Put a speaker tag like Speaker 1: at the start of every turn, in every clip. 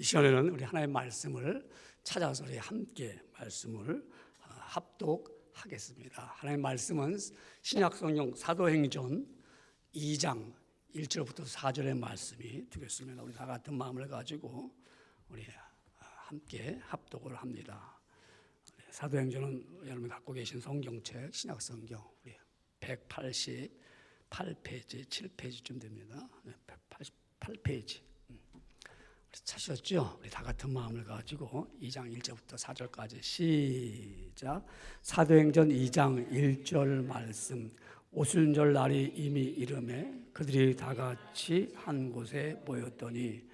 Speaker 1: 시간에는 우리 하나님의 말씀을 찾아서 우리 함께 말씀을 합독하겠습니다. 하나님의 말씀은 신약성경 사도행전 2장 1절부터 4절의 말씀이 되겠습니다. 우리 다 같은 마음을 가지고 우리 함께 합독을 합니다. 사도행전은 여러분이 갖고 계신 성경책 신약성경 우리 188페이지 7페이지쯤 됩니다. 188페이지 찾으셨죠? 우리 다 같은 마음을 가지고 2장 1절부터 4절까지 시작. 사도행전 2장 1절 말씀. 오순절 날이 이미 이르매 그들이 다 같이 한 곳에 모였더니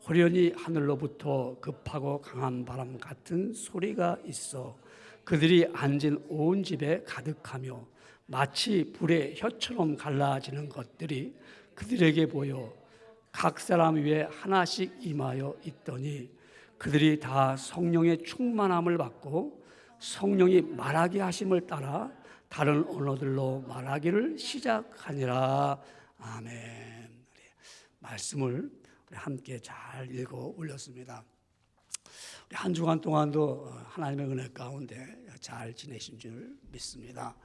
Speaker 1: 호련히 하늘로부터 급하고 강한 바람 같은 소리가 있어 그들이 앉은 온 집에 가득하며 마치 불의 혀처럼 갈라지는 것들이 그들에게 보여 각 사람 위에 하나씩 임하여 있더니 그들이 다 성령의 충만함을 받고 성령이 말하게 하심을 따라 다른 언어들로 말하기를 시작하니라. 아멘. 말씀을 함께 잘 읽어 올렸습니다. 한 주간 동안도 하나님의 은혜 가운데 잘 지내신 줄 믿습니다.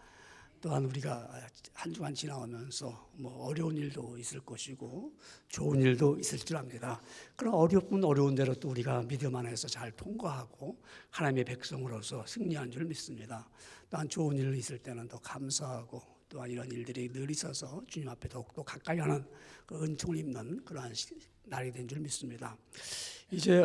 Speaker 1: 또한 우리가 한 주간 지나오면서 어려운 일도 있을 것이고 좋은 일도 있을 줄 압니다. 그런 어렵면 어려운 대로 또 우리가 믿음 안에서 잘 통과하고 하나님의 백성으로서 승리한 줄 믿습니다. 또한 좋은 일 있을 때는 더 감사하고 또한 이런 일들이 늘 있어서 주님 앞에 더욱더 가까이 하는 그 은총을 입는 그러한 날이 된 줄 믿습니다. 이제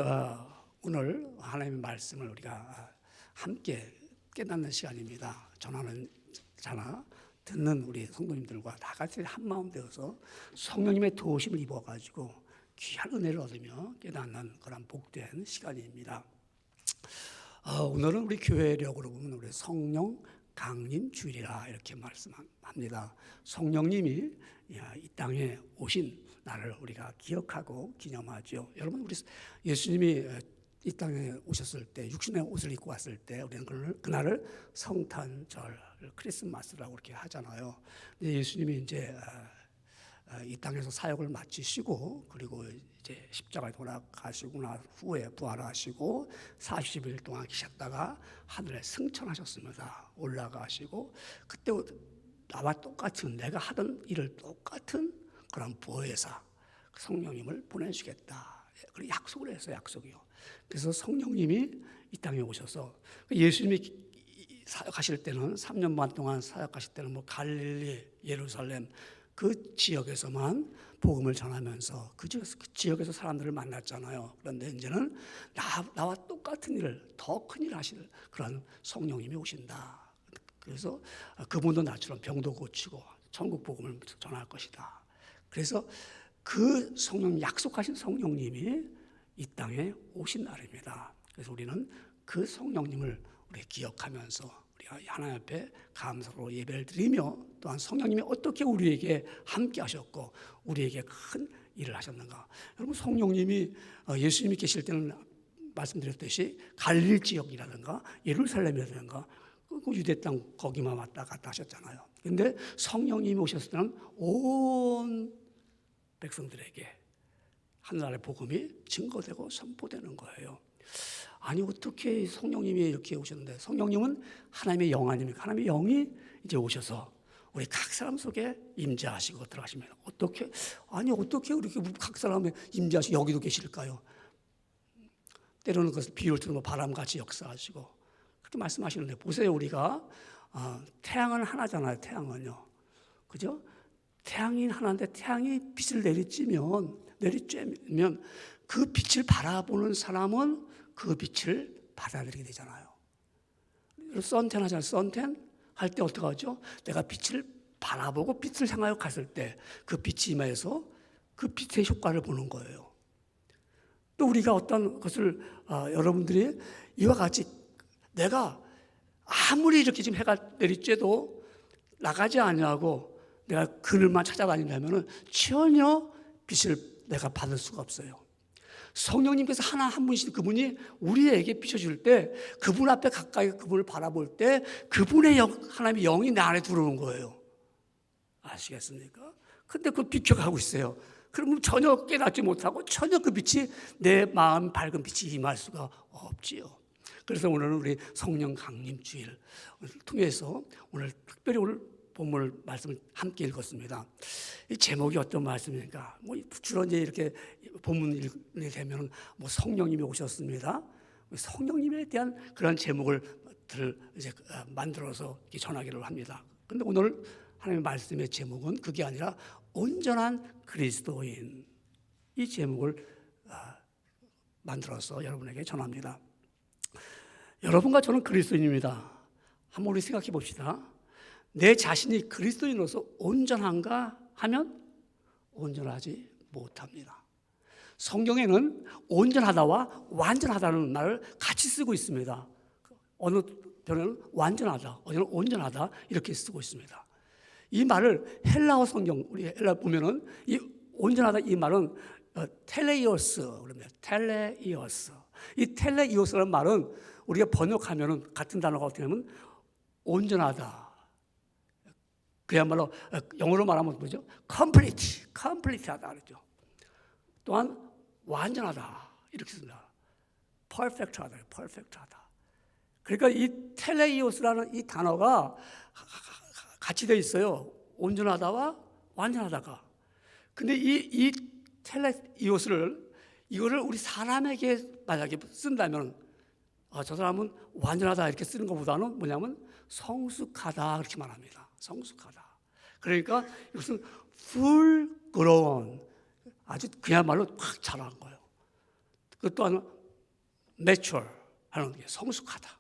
Speaker 1: 오늘 하나님의 말씀을 우리가 함께 깨닫는 시간입니다. 전하는 자나 듣는 우리 성도님들과 다 같이 한마음 되어서 성령님의 도우심을 입어가지고 귀한 은혜를 얻으며 깨닫는 그런 복된 시간입니다. 오늘은 우리 교회력으로 보면 우리 성령 강림 주일이라 이렇게 말씀합니다. 성령님이 이 땅에 오신 날을 우리가 기억하고 기념하죠. 여러분 우리 예수님이 이 땅에 오셨을 때 육신의 옷을 입고 왔을 때 우리는 그날을 성탄절 크리스마스라고 이렇게 하잖아요. 근데 예수님이 이제 이 땅에서 사역을 마치시고 그리고 이제 십자가에 돌아가시고 난 후에 부활하시고 40일 동안 계셨다가 하늘에 승천하셨습니다. 올라가시고 그때 나와 똑같은 내가 하던 일을 똑같은 그런 보혜사 성령님을 보내주겠다. 그리고 약속을 했어요. 약속이요. 그래서 성령님이 이 땅에 오셔서 예수님이 사역하실 때는 3년 반 동안 사역하실 때는 갈릴리, 예루살렘 그 지역에서만 복음을 전하면서 그 지역에서 사람들을 만났잖아요. 그런데 이제는 나와 똑같은 일을 더 큰 일을 하실 그런 성령님이 오신다. 그래서 그분도 나처럼 병도 고치고 천국 복음을 전할 것이다. 그래서 그 성령 약속하신 성령님이 이 땅에 오신 날입니다. 그래서 우리는 그 성령님을 우리 기억하면서 우리가 하나님 앞에 감사로 예배를 드리며 또한 성령님이 어떻게 우리에게 함께 하셨고 우리에게 큰 일을 하셨는가. 여러분 성령님이 예수님이 계실 때는 말씀드렸듯이 갈릴 지역이라든가 예루살렘이라든가 그 유대 땅 거기만 왔다 갔다 하셨잖아요. 그런데 성령님이 오셨을 때는 온 백성들에게 하늘나라의 복음이 증거되고 선포되는 거예요. 아니 어떻게 성령님이 이렇게 오셨는데 성령님은 하나님의 영 아닙니까? 하나님의 영이 이제 오셔서 우리 각 사람 속에 임재하시고 들어가시면 어떻게 이렇게 각 사람에 임재하시고 여기도 계실까요? 때로는 그것을 비유를 들으면 바람같이 역사하시고 그렇게 말씀하시는데 보세요. 우리가 태양은 하나잖아요. 태양은요. 그죠? 태양이 하나인데 태양이 빛을 내리쬐면 그 빛을 바라보는 사람은 그 빛을 받아들이게 되잖아요. 선텐 하잖아요. 선텐 할 때 어떻게 하죠? 내가 빛을 바라보고 빛을 향하여 갔을 때 그 빛이 임해서 그 빛의 효과를 보는 거예요. 또 우리가 어떤 것을 여러분들이 이와 같이 내가 아무리 이렇게 지금 해가 내리쬐도 나가지 않냐고 내가 그늘만 찾아다닌다면 전혀 빛을 내가 받을 수가 없어요. 성령님께서 하나 한 분이신 그분이 우리에게 비춰줄 때 그분 앞에 가까이 그분을 바라볼 때 그분의 하나님의 영이 내 안에 들어오는 거예요. 아시겠습니까? 근데 그걸 비켜가고 있어요. 그러면 전혀 깨닫지 못하고 전혀 그 빛이 내 마음 밝은 빛이 임할 수가 없지요. 그래서 오늘은 우리 성령 강림 주일 통해서 오늘 특별히 오늘 본문 말씀을 함께 읽었습니다. 이 제목이 어떤 말씀입니까? 주로 이제 이렇게 본문이 되면 성령님이 오셨습니다. 성령님에 대한 그런 제목을 이제 만들어서 전하기를 합니다. 그런데 오늘 하나님의 말씀의 제목은 그게 아니라 온전한 그리스도인, 이 제목을 만들어서 여러분에게 전합니다. 여러분과 저는 그리스도인입니다. 한번 우리 생각해 봅시다. 내 자신이 그리스도인으로서 온전한가 하면 온전하지 못합니다. 성경에는 온전하다와 완전하다는 말을 같이 쓰고 있습니다. 어느 편에는 완전하다, 어느는 온전하다 이렇게 쓰고 있습니다. 이 말을 헬라어 성경, 우리 헬라 보면은 이 온전하다 이 말은 텔레이오스 그럽니다. 텔레이오스. 이 텔레이오스라는 말은 우리가 번역하면은 같은 단어가 어떻게 하면 온전하다. 그야말로 영어로 말하면 뭐죠? complete하다 그러죠. 또한 완전하다 이렇게 씁니다. perfect하다. 그러니까 이 텔레이오스라는 이 단어가 같이 되어 있어요. 온전하다와 완전하다가. 근데 이 텔레이오스를 이거를 우리 사람에게 만약에 쓴다면 저 사람은 완전하다 이렇게 쓰는 것보다는 뭐냐면 성숙하다 그렇게 말합니다. 성숙하다. 그러니까 이것은 full grown, 아주 그야말로 확 자란 거예요. 그 또한 mature 하는 게 성숙하다.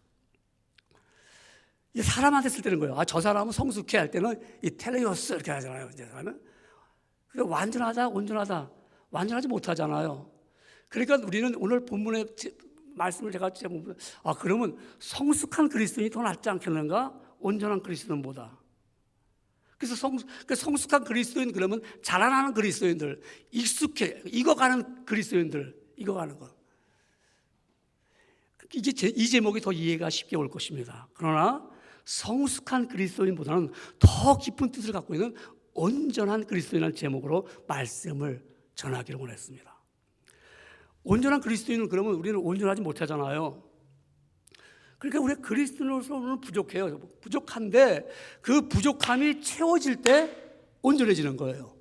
Speaker 1: 이 사람한테 쓸 때는 거예요. 저 사람은 성숙해 할 때는 이 텔레이오스 이렇게 하잖아요. 이제 사람은. 그래서 완전하다, 온전하다, 완전하지 못하잖아요. 그러니까 우리는 오늘 본문의 말씀을 제가 보면 그러면 성숙한 그리스도인이 더 낫지 않겠는가? 온전한 그리스도인보다. 그래서 성숙한 그리스도인 그러면 자라나는 그리스도인들, 익어가는 그리스도인들, 익어가는 것. 이제 이 제목이 더 이해가 쉽게 올 것입니다. 그러나 성숙한 그리스도인보다는 더 깊은 뜻을 갖고 있는 온전한 그리스도인이라는 제목으로 말씀을 전하기를 원했습니다. 온전한 그리스도인은 그러면 우리는 온전하지 못하잖아요. 그러니까 우리 그리스도인으로서는 부족해요. 부족한데 그 부족함이 채워질 때 온전해지는 거예요.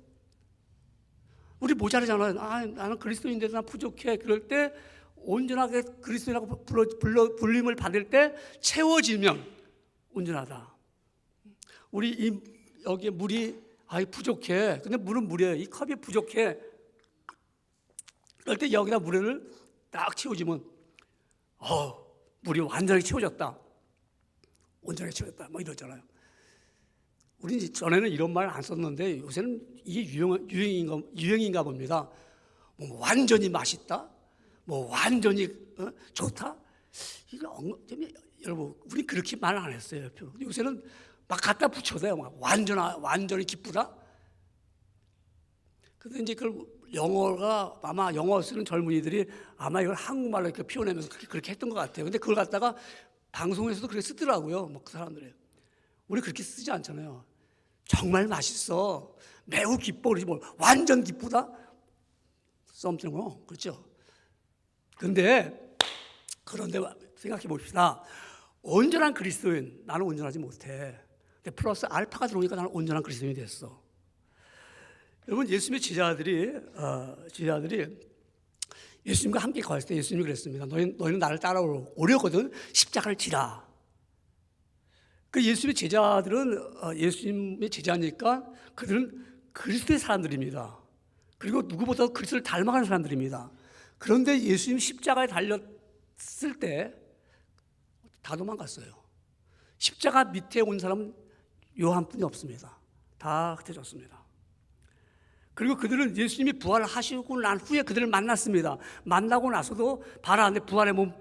Speaker 1: 우리 모자르잖아요. 나는 그리스도인인데 난 부족해. 그럴 때 온전하게 그리스도인이라고 불림을 받을 때 채워지면 온전하다. 우리 여기에 물이 부족해. 근데 물은 물이에요. 이 컵이 부족해. 그럴 때 여기다 물을 딱 채워주면 물이 완전히 채워졌다. 온전하게 채워졌다. 이러잖아요. 우리 전에는 이런 말 안 썼는데 요새는 이게 유행인가 봅니다. 완전히 맛있다. 완전히 좋다. 여러분, 우리 그렇게 말 안 했어요. 요새는 막 갖다 붙여대요. 완전히 기쁘다. 근데 이제 그걸 영어가 아마 영어 쓰는 젊은이들이 아마 이걸 한국말로 이렇게 표현하면서 그렇게 했던 것 같아요. 근데 그걸 갖다가 방송에서도 그렇게 쓰더라고요. 그 사람들이. 우리 그렇게 쓰지 않잖아요. 정말 맛있어. 매우 기뻐. 그러지 완전 기쁘다. something 그렇죠. 그런데 생각해 봅시다. 온전한 그리스도인, 나는 온전하지 못해. 근데 플러스 알파가 들어오니까 나는 온전한 그리스도인이 됐어. 여러분, 예수님의 제자들이 예수님과 함께 거했을 때 예수님이 그랬습니다. 너희는 나를 따라오려거든 십자가를 지라. 그 예수님의 제자들은 예수님의 제자니까 그들은 그리스도의 사람들입니다. 그리고 누구보다 그리스도를 닮아가는 사람들입니다. 그런데 예수님 십자가에 달렸을 때 다 도망갔어요. 십자가 밑에 온 사람은 요 한 분이 없습니다. 다 흩어졌습니다. 그리고 그들은 예수님이 부활하시고 난 후에 그들을 만났습니다. 만나고 나서도 바로 안에 부활의 몸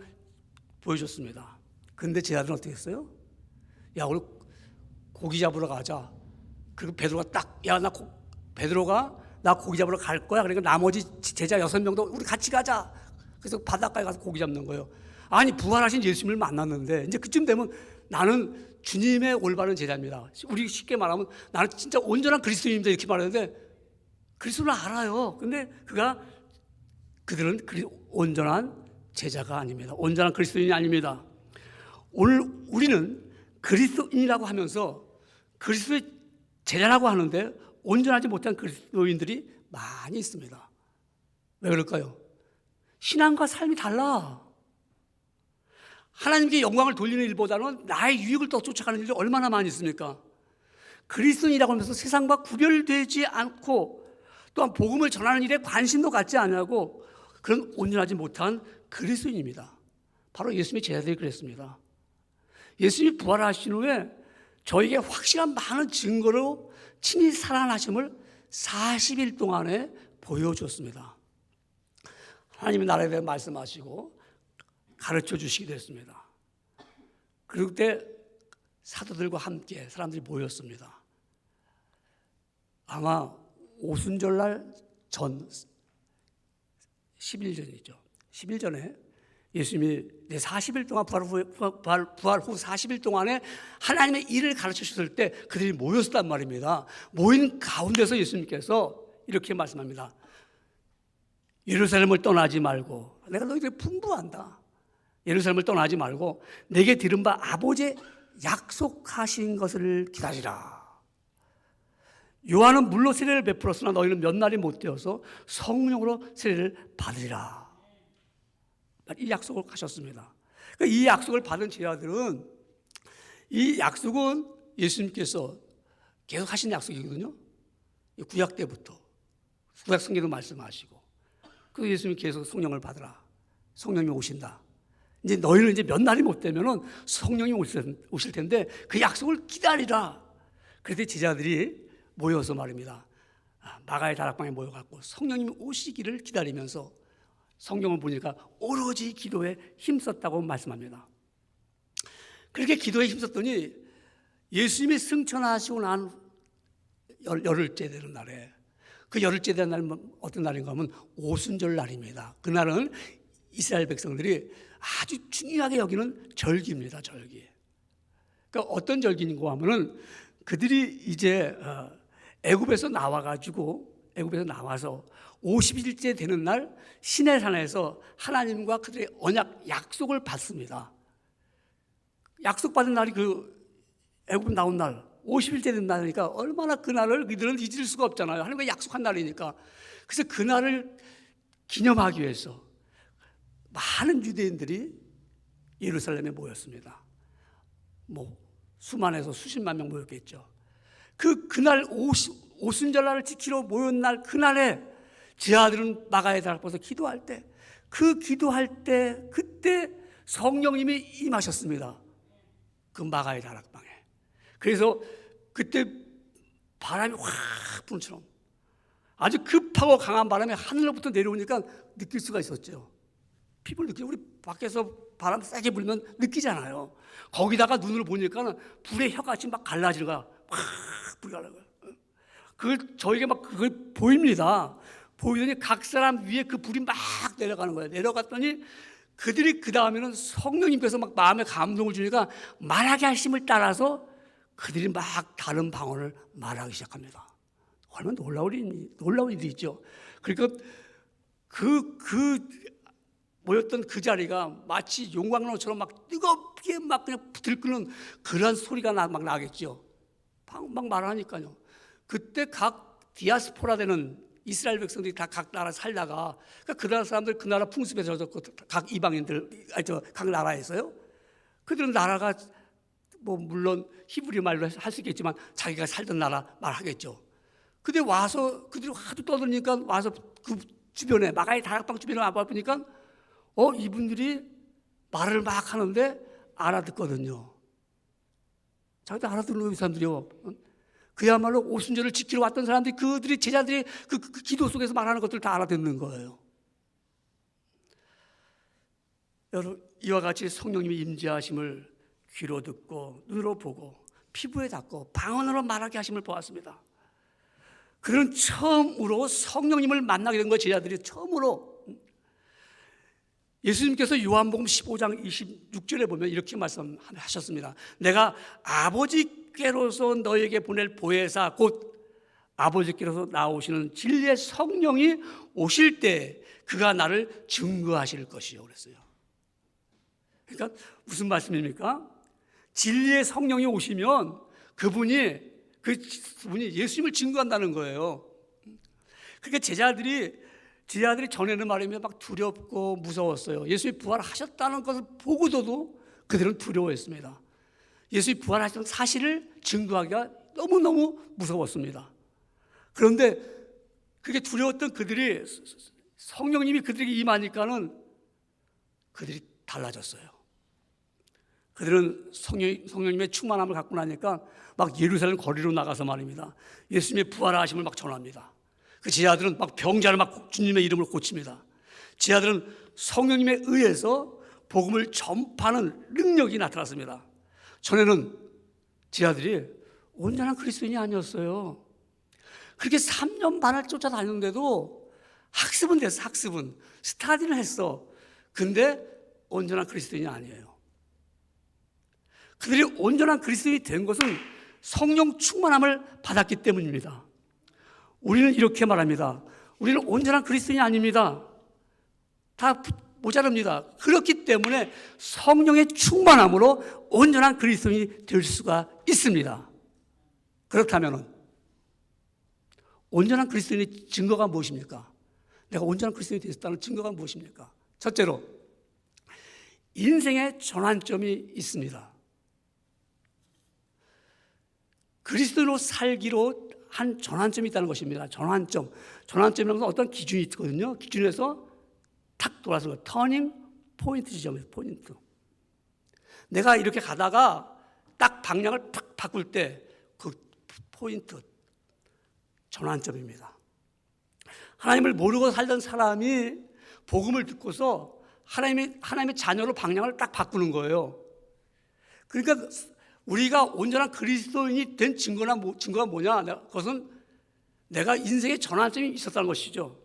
Speaker 1: 보여줬습니다. 근데 제자들은 어떻게 했어요? 야, 우리 고기 잡으러 가자. 그리고 베드로가 베드로가 나 고기 잡으러 갈 거야. 그러니까 나머지 제자 6명도 우리 같이 가자. 그래서 바닷가에 가서 고기 잡는 거예요. 아니, 부활하신 예수님을 만났는데 이제 그쯤 되면 나는 주님의 올바른 제자입니다. 우리 쉽게 말하면 나는 진짜 온전한 그리스도인입니다. 이렇게 말하는데 그리스도를 알아요. 근데 그들은 온전한 제자가 아닙니다. 온전한 그리스도인이 아닙니다. 오늘 우리는 그리스도인이라고 하면서 그리스도의 제자라고 하는데 온전하지 못한 그리스도인들이 많이 있습니다. 왜 그럴까요? 신앙과 삶이 달라. 하나님께 영광을 돌리는 일보다는 나의 유익을 더 쫓아가는 일이 얼마나 많이 있습니까? 그리스도인이라고 하면서 세상과 구별되지 않고 또한 복음을 전하는 일에 관심도 갖지 않고 그런 온전하지 못한 그리스도인입니다. 바로 예수님의 제자들이 그랬습니다. 예수님이 부활하신 후에 저에게 확실한 많은 증거로 친히 살아나심을 40일 동안에 보여줬습니다. 하나님의 나라에 대해 말씀하시고 가르쳐 주시기도 했습니다. 그리고 그때 사도들과 함께 사람들이 모였습니다. 아마 오순절날 전 10일 전이죠. 10일 전에 예수님이 40일 동안 부활 후 40일 동안에 하나님의 일을 가르쳐 주셨을 때 그들이 모였단 말입니다. 모인 가운데서 예수님께서 이렇게 말씀합니다. 예루살렘을 떠나지 말고 내가 너희들에게 분부한다. 예루살렘을 떠나지 말고 내게 들은 바 아버지의 약속하신 것을 기다리라. 요한은 물로 세례를 베풀었으나 너희는 몇 날이 못 되어서 성령으로 세례를 받으리라. 이 약속을 하셨습니다. 그러니까 이 약속을 받은 제자들은 이 약속은 예수님께서 계속 하신 약속이거든요. 구약 때부터 구약 성경도 말씀하시고 그 예수님이 계속 성령을 받으라. 성령이 오신다. 이제 너희는 이제 몇 날이 못 되면은 성령이 오실 텐데 그 약속을 기다리라. 그래서 제자들이 모여서 말입니다. 마가의 다락방에 모여갖고 성령님이 오시기를 기다리면서 성경을 보니까 오로지 기도에 힘썼다고 말씀합니다. 그렇게 기도에 힘썼더니 예수님이 승천하시고 난 열흘째 되는 날에 그 열흘째 되는 날은 어떤 날인가 하면 오순절 날입니다. 그날은 이스라엘 백성들이 아주 중요하게 여기는 절기입니다. 절기. 그러니까 어떤 절기인가 하면은 그들이 이제 애굽에서 나와가지고 애굽에서 나와서 50일째 되는 날 시내산에서 하나님과 그들의 언약 약속을 받습니다. 약속받은 날이 그 애굽 나온 날 50일째 된 날이니까 얼마나 그날을 그들은 잊을 수가 없잖아요. 하나님과 약속한 날이니까. 그래서 그날을 기념하기 위해서 많은 유대인들이 예루살렘에 모였습니다. 뭐 수만에서 수십만 명 모였겠죠. 그날 오순절날을 지키러 모인 날 그날에 제자들은 마가의 다락방에서 기도할 때 그 기도할 때 그때 성령님이 임하셨습니다. 그 마가의 다락방에. 그래서 그때 바람이 확 부는 처럼 아주 급하고 강한 바람이 하늘로부터 내려오니까 느낄 수가 있었죠. 피부를 느끼죠. 우리 밖에서 바람 세게 불면 느끼잖아요. 거기다가 눈으로 보니까 불의 혀같이 막 갈라지는 거야. 확 불이 갈라져요. 저에게 막 그걸 보입니다. 보이더니 각 사람 위에 그 불이 막 내려가는 거예요. 내려갔더니 그들이 그 다음에는 성령님께서 막 마음에 감동을 주니까 말하게 하심을 따라서 그들이 막 다른 방언을 말하기 시작합니다. 얼마나 놀라운 일이 있죠. 그러니까 모였던 그 자리가 마치 용광로처럼 막 뜨겁게 막 그냥 들끓는 그런 소리가 막 나겠죠. 막 말하니까요. 그때 각 디아스포라 되는 이스라엘 백성들이 다 각 나라 살다가 그 나라 사람들 그 나라 풍습에 젖었고 각 이방인들 각 나라에서요. 그들은 나라가 뭐 물론 히브리 말로 할 수 있겠지만 자기가 살던 나라 말하겠죠. 근데 와서 그들이 하도 떠드니까 와서 그 주변에 마가의 다락방 주변에 와보니까 이분들이 말을 막 하는데 알아듣거든요. 자기도 알아듣는 이 사람들이요. 그야말로 오순절을 지키러 왔던 사람들이 그들이 제자들이 그 기도 속에서 말하는 것들을 다 알아듣는 거예요. 여러분 이와 같이 성령님이 임재하심을 귀로 듣고 눈으로 보고 피부에 닿고 방언으로 말하게 하심을 보았습니다. 그런 처음으로 성령님을 만나게 된 거 제자들이 처음으로. 예수님께서 요한복음 15장 26절에 보면 이렇게 말씀하셨습니다. 내가 아버지께로서 너에게 보낼 보혜사 곧 아버지께로서 나오시는 진리의 성령이 오실 때 그가 나를 증거하실 것이요 그랬어요. 그러니까 무슨 말씀입니까? 진리의 성령이 오시면 그분이 예수님을 증거한다는 거예요. 그러니까 제자들이 전에는 말하면 막 두렵고 무서웠어요. 예수님이 부활하셨다는 것을 보고도 그들은 두려워했습니다. 예수님이 부활하셨다는 사실을 증거하기가 너무너무 무서웠습니다. 그런데 그게 두려웠던 그들이 성령님이 그들에게 임하니까는 그들이 달라졌어요. 그들은 성령님의 충만함을 갖고 나니까 막 예루살렘 거리로 나가서 말입니다. 예수님의 부활하심을 막 전합니다. 그 제자들은 막 병자를 막 주님의 이름으로 고칩니다. 제자들은 성령님에 의해서 복음을 전파하는 능력이 나타났습니다. 전에는 제자들이 온전한 그리스도인이 아니었어요. 그렇게 3년 반을 쫓아다녔는데도 학습은 됐어. 학습은 스타디는 했어. 근데 온전한 그리스도인이 아니에요. 그들이 온전한 그리스도인이 된 것은 성령 충만함을 받았기 때문입니다. 우리는 이렇게 말합니다. 우리는 온전한 그리스도인이 아닙니다. 다 모자랍니다. 그렇기 때문에 성령의 충만함으로 온전한 그리스도인이 될 수가 있습니다. 그렇다면 온전한 그리스도인의 증거가 무엇입니까? 내가 온전한 그리스도인이 되었다는 증거가 무엇입니까? 첫째로 인생의 전환점이 있습니다. 그리스도로 살기로 한 전환점이 있다는 것입니다. 전환점이라는 것은 어떤 기준이 있거든요. 기준에서 탁 돌아서 터닝 포인트 지점이에요. 포인트. 내가 이렇게 가다가 딱 방향을 탁 바꿀 때 그 포인트 전환점입니다. 하나님을 모르고 살던 사람이 복음을 듣고서 하나님의 자녀로 방향을 딱 바꾸는 거예요. 그러니까 우리가 온전한 그리스도인이 된 증거가 뭐냐? 그것은 내가 인생의 전환점이 있었다는 것이죠.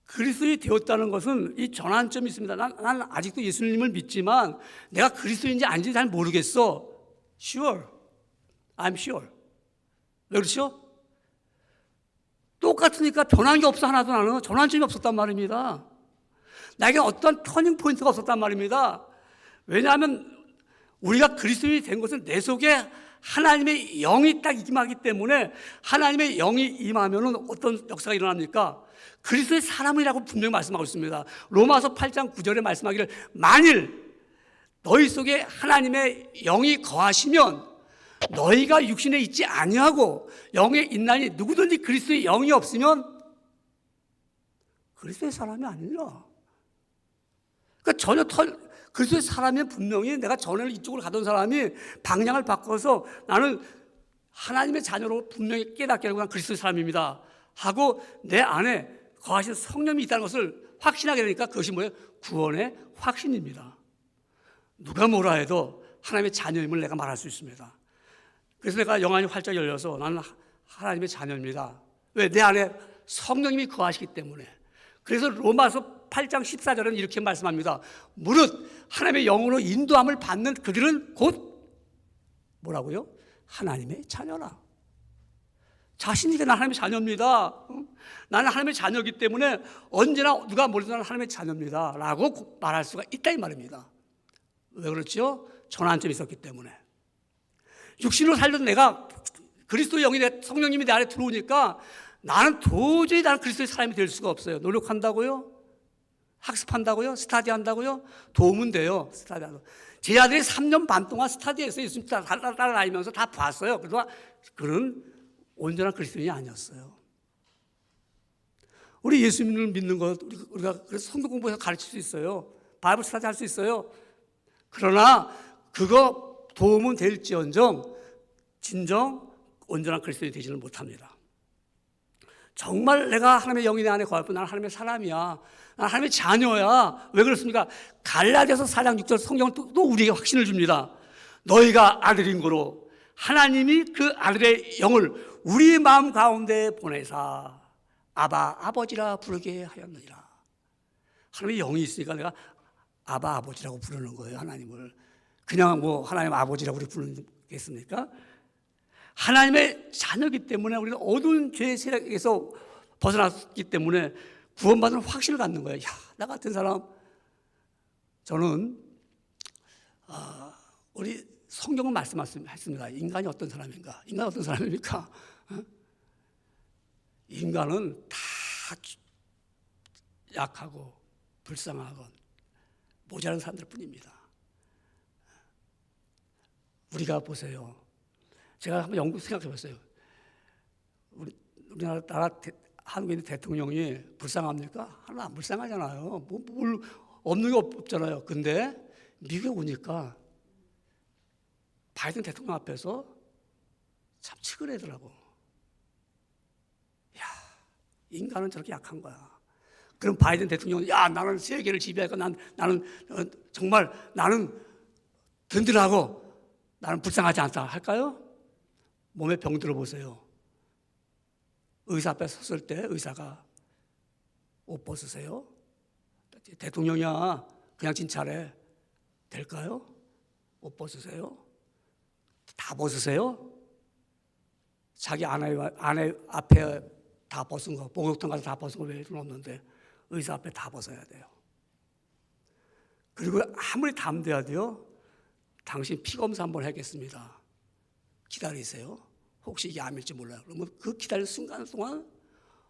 Speaker 1: 그리스도인이 되었다는 것은 이 전환점이 있습니다. 난 아직도 예수님을 믿지만 내가 그리스도인지 아닌지 잘 모르겠어. Sure. I'm sure. 왜 그렇죠? 똑같으니까 변한 게 없어. 하나도. 나는 전환점이 없었단 말입니다. 나에게 어떤 터닝 포인트가 없었단 말입니다. 왜냐하면 우리가 그리스도인이 된 것은 내 속에 하나님의 영이 딱 임하기 때문에 하나님의 영이 임하면 어떤 역사가 일어납니까? 그리스도의 사람이라고 분명히 말씀하고 있습니다. 로마서 8장 9절에 말씀하기를 만일 너희 속에 하나님의 영이 거하시면 너희가 육신에 있지 아니하고 영에 있나니 누구든지 그리스도의 영이 없으면 그리스도의 사람이 아니라. 그러니까 그리스도의 사람이면 분명히 내가 전에는 이쪽으로 가던 사람이 방향을 바꿔서 나는 하나님의 자녀로 분명히 깨닫게 하고 난 그리스도의 사람입니다 하고 내 안에 거하신 성령이 있다는 것을 확신하게 되니까 그것이 뭐예요? 구원의 확신입니다. 누가 뭐라 해도 하나님의 자녀임을 내가 말할 수 있습니다. 그래서 내가 영안이 활짝 열려서 나는 하나님의 자녀입니다. 왜? 내 안에 성령님이 거하시기 때문에. 그래서 로마서 8장 14절은 이렇게 말씀합니다. 무릇 하나님의 영으로 인도함을 받는 그들은 곧 뭐라고요? 하나님의 자녀라. 자신에게 난 하나님의 자녀입니다. 나는 하나님의 자녀이기 때문에 언제나 누가 뭐래도 나는 하나님의 자녀입니다 라고 말할 수가 있다 이 말입니다. 왜 그렇죠? 전환점이 있었기 때문에. 육신으로 살던 내가 그리스도의 영이 성령님이 내 안에 들어오니까 나는 도저히 그리스도의 사람이 될 수가 없어요. 노력한다고요? 학습한다고요? 스타디한다고요? 도움은 돼요. 스타디하고. 제 아들이 3년 반 동안 스타디해서 예수님 따라다니면서 다 봤어요. 그래서 그는 온전한 그리스도인이 아니었어요. 우리 예수님을 믿는 것, 우리가 그래서 성경 공부해서 가르칠 수 있어요. 바이블 스타디 할 수 있어요. 그러나 그거 도움은 될지언정 진정 온전한 그리스도인이 되지는 못합니다. 정말 내가 하나님의 영이 내 안에 거할 뿐 나는 하나님의 사람이야. 나는 하나님의 자녀야. 왜 그렇습니까? 갈라디아서 4장 6절 성경은 또 우리에게 확신을 줍니다. 너희가 아들인 거로 하나님이 그 아들의 영을 우리 마음 가운데 보내사 아바 아버지라 부르게 하였느니라. 하나님의 영이 있으니까 내가 아바 아버지라고 부르는 거예요. 하나님을. 그냥 뭐 하나님 아버지라고 우리 부르겠습니까? 하나님의 자녀이기 때문에 우리는 어두운 죄의 세력에서 벗어났기 때문에 구원받는 확신을 갖는 거예요. 야, 나 같은 사람, 저는 우리 성경은 말씀하셨습니다. 인간이 어떤 사람인가? 인간이 어떤 사람입니까? 인간은 다 약하고 불쌍하고 모자란 사람들 뿐입니다. 우리가 보세요. 제가 한번 연구 생각해 봤어요. 우리나라 한국인 대통령이 불쌍합니까? 하나 안 불쌍하잖아요. 뭘 없는 게 없잖아요. 근데 미국에 오니까 바이든 대통령 앞에서 참 치근하더라고. 야, 인간은 저렇게 약한 거야. 그럼 바이든 대통령은 야, 나는 세계를 지배하고 나는 정말 나는 든든하고 나는 불쌍하지 않다 할까요? 몸에 병 들어보세요. 의사 앞에 섰을 때 의사가 옷 벗으세요? 대통령이야, 그냥 진찰해. 될까요? 옷 벗으세요? 다 벗으세요? 자기 아내 앞에 다 벗은 거, 목욕탕 가서 다 벗은 거 왜 없는데 의사 앞에 다 벗어야 돼요. 그리고 아무리 담대야 돼요. 당신 피 검사 한번 하겠습니다. 기다리세요. 혹시 이게 암일지 몰라요. 그러면 그 기다리는 순간 동안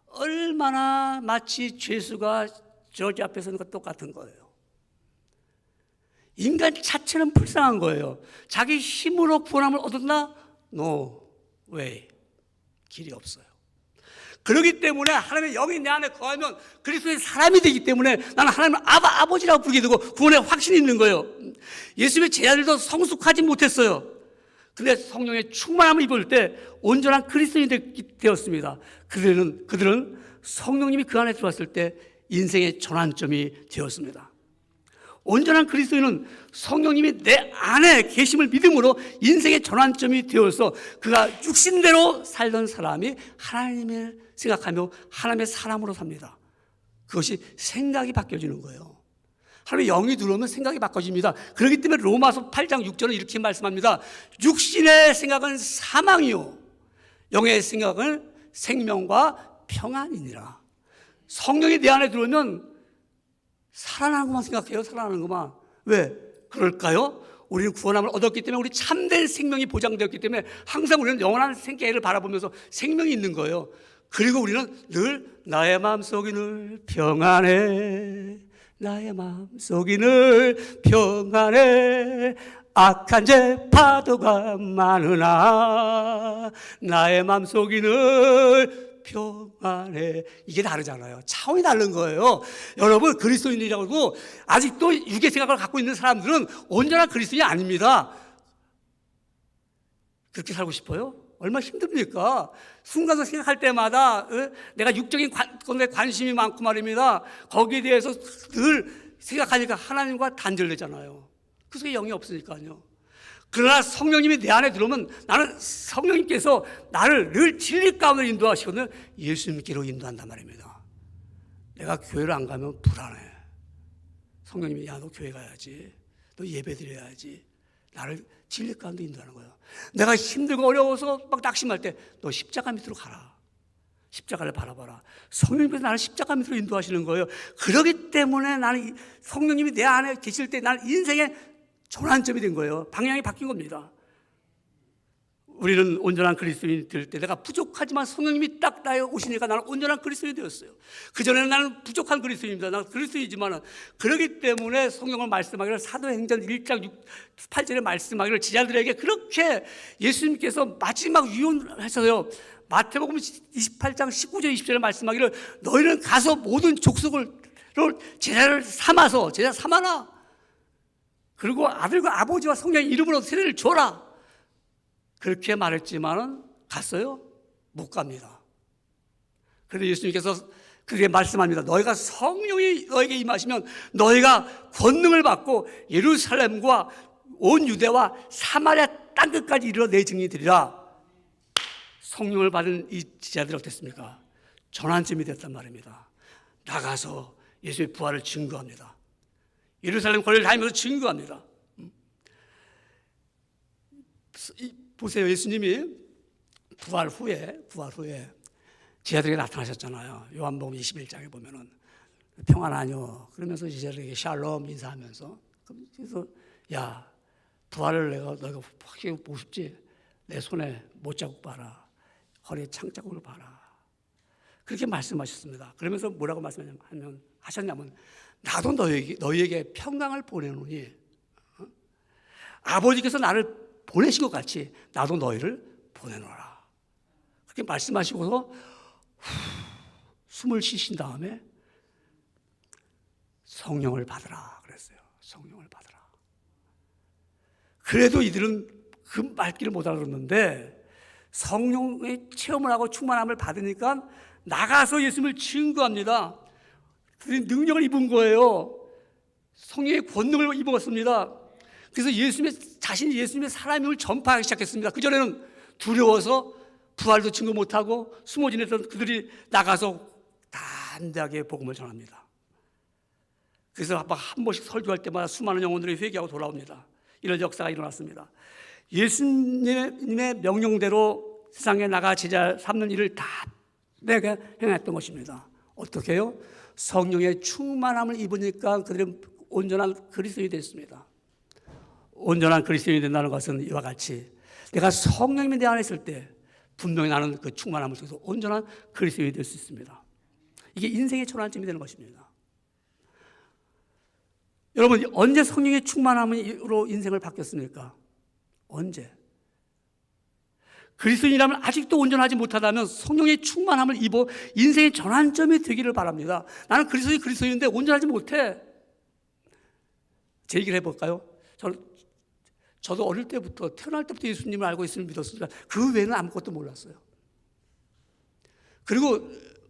Speaker 1: 얼마나 마치 죄수가 저지 앞에 서는 것 똑같은 거예요. 인간 자체는 불쌍한 거예요. 자기 힘으로 구원함을 얻었나? No way. 길이 없어요. 그렇기 때문에 하나님의 영이 내 안에 거하면 그리스도의 사람이 되기 때문에 나는 하나님을 아버지라고 부르게 되고 구원의 확신이 있는 거예요. 예수님의 제자들도 성숙하지 못했어요. 근데 성령의 충만함을 입을 때 온전한 그리스도인이 되었습니다. 그들은 성령님이 그 안에 들어왔을 때 인생의 전환점이 되었습니다. 온전한 그리스도인은 성령님이 내 안에 계심을 믿음으로 인생의 전환점이 되어서 그가 육신대로 살던 사람이 하나님을 생각하며 하나님의 사람으로 삽니다. 그것이 생각이 바뀌어지는 거예요. 하나님의 영이 들어오면 생각이 바꿔집니다. 그렇기 때문에 로마서 8장 6절은 이렇게 말씀합니다. 육신의 생각은 사망이요 영의 생각은 생명과 평안이니라. 성령이 내 안에 들어오면 살아나는 것만 생각해요. 살아나는 것만. 왜? 그럴까요? 우리는 구원함을 얻었기 때문에 우리 참된 생명이 보장되었기 때문에 항상 우리는 영원한 생계를 바라보면서 생명이 있는 거예요. 그리고 우리는 늘 나의 마음속이 늘 평안해. 나의 마음속이 늘 평안해. 악한 죄 파도가 많으나 나의 마음속이 늘 평안해. 이게 다르잖아요. 차원이 다른 거예요. 여러분 그리스도인이라고 하고 아직도 육의 생각을 갖고 있는 사람들은 온전한 그리스도인이 아닙니다. 그렇게 살고 싶어요? 얼마나 힘듭니까? 순간적으로 생각할 때마다 내가 육적인 건데 관심이 많고 말입니다. 거기에 대해서 늘 생각하니까 하나님과 단절되잖아요. 그 속에 영이 없으니까요. 그러나 성령님이 내 안에 들어오면 나는 성령님께서 나를 늘 진리 가운데 인도하시거든요. 예수님께로 인도한단 말입니다. 내가 교회를 안 가면 불안해. 성령님이 야, 너 교회 가야지. 너 예배 드려야지. 나를 진리 가운데 인도하는 거예요. 내가 힘들고 어려워서 막 낙심할 때 너 십자가 밑으로 가라. 십자가를 바라봐라. 성령님께서 나를 십자가 밑으로 인도하시는 거예요. 그렇기 때문에 나는 성령님이 내 안에 계실 때 나는 인생의 전환점이 된 거예요. 방향이 바뀐 겁니다. 우리는 온전한 그리스도인이 될 때 내가 부족하지만 성령님이 딱 나에 오시니까 나는 온전한 그리스도인이 되었어요. 그전에는 나는 부족한 그리스도인입니다. 나는 그리스도이지만 그렇기 때문에 성경을 말씀하기를 사도행전 1장 8절에 말씀하기를 제자들에게 그렇게 예수님께서 마지막 유언하셔서요. 마태복음 28장 19절 20절에 말씀하기를 너희는 가서 모든 족속을 제자 삼아라. 그리고 아들과 아버지와 성령의 이름으로 세례를 줘라. 그렇게 말했지만은 갔어요? 못 갑니다. 그런데 예수님께서 그렇게 말씀합니다. 너희가 성령이 너에게 임하시면 너희가 권능을 받고 예루살렘과 온 유대와 사마리아 땅끝까지 이르러 내 증인이 되리라. 성령을 받은 이 제자들이 어땠습니까? 전환점이 됐단 말입니다. 나가서 예수의 부활을 증거합니다. 예루살렘 거리를 다니면서 증거합니다. 보세요. 예수님이 부활 후에 제자들에게 나타나셨잖아요. 요한복음 21장에 보면은 평안하뇨 그러면서 제자들에게 샬롬 인사하면서, 그래서 야 부활을 너희가 확실히 보고 싶지? 내 손에 못자국 봐라, 허리에 창자국을 봐라, 그렇게 말씀하셨습니다. 그러면서 뭐라고 하셨냐면 나도 너희에게 평강을 보내노니 아버지께서 나를 보내신 것 같이 나도 너희를 보내노라. 그렇게 말씀하시고서 숨을 쉬신 다음에 성령을 받으라 그랬어요. 성령을 받으라. 그래도 이들은 그 말귀를 못 알아듣는데 성령의 체험을 하고 충만함을 받으니까 나가서 예수님을 증거합니다. 그들이 능력을 입은 거예요. 성령의 권능을 입었습니다. 그래서 자신이 예수님의 사람임을 전파하기 시작했습니다. 그전에는 두려워서 부활도 증거 못하고 숨어 지냈던 그들이 나가서 담대하게 복음을 전합니다. 그래서 한 번씩 설교할 때마다 수많은 영혼들이 회개하고 돌아옵니다. 이런 역사가 일어났습니다. 예수님의 명령대로 세상에 나가 제자 삼는 일을 다 내가 행했던 것입니다. 어떻게 해요? 성령의 충만함을 입으니까 그들은 온전한 그리스도인이 됐습니다. 온전한 그리스도인이 된다는 것은 이와 같이 내가 성령님이 내 안에 있을 때 분명히 나는 그 충만함을 통해서 온전한 그리스도인이 될 수 있습니다. 이게 인생의 전환점이 되는 것입니다. 여러분, 언제 성령의 충만함으로 인생을 바뀌었습니까? 언제? 그리스도인이라면 아직도 온전하지 못하다면 성령의 충만함을 입어 인생의 전환점이 되기를 바랍니다. 나는 그리스도인인데 온전하지 못해. 제 얘기를 해볼까요? 저도 어릴 때부터, 태어날 때부터 예수님을 알고 있음을 믿었으니까 그 외에는 아무것도 몰랐어요. 그리고